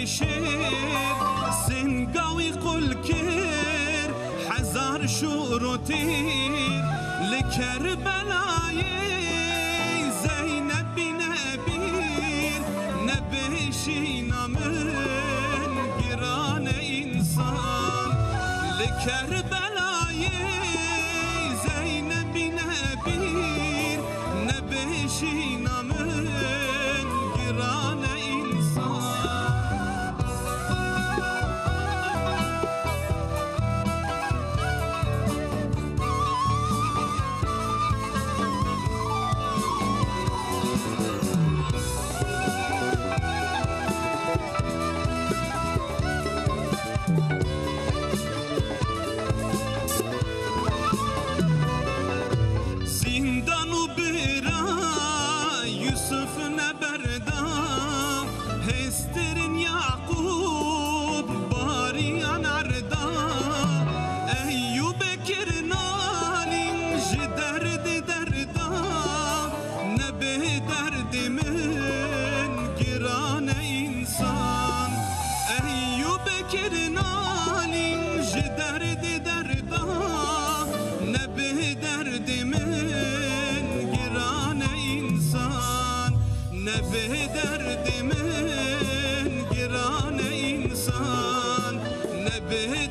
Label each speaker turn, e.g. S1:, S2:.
S1: شير سنقاوي قل كير حزار شورتير لكربلاي زينب نبير نبشينا من قران إنسان لكربلاي زينب نبير نبشينا من قران إنسان زندان و برا يوسف نبردا هسترن يعقوب باريان عردا أيوب كرنالين جدرد دردا نبه درد من قران إنسان أيوب كرنالين جدرد دردا نبه درد من قران إنسان نبه درد من قران إنسان نبه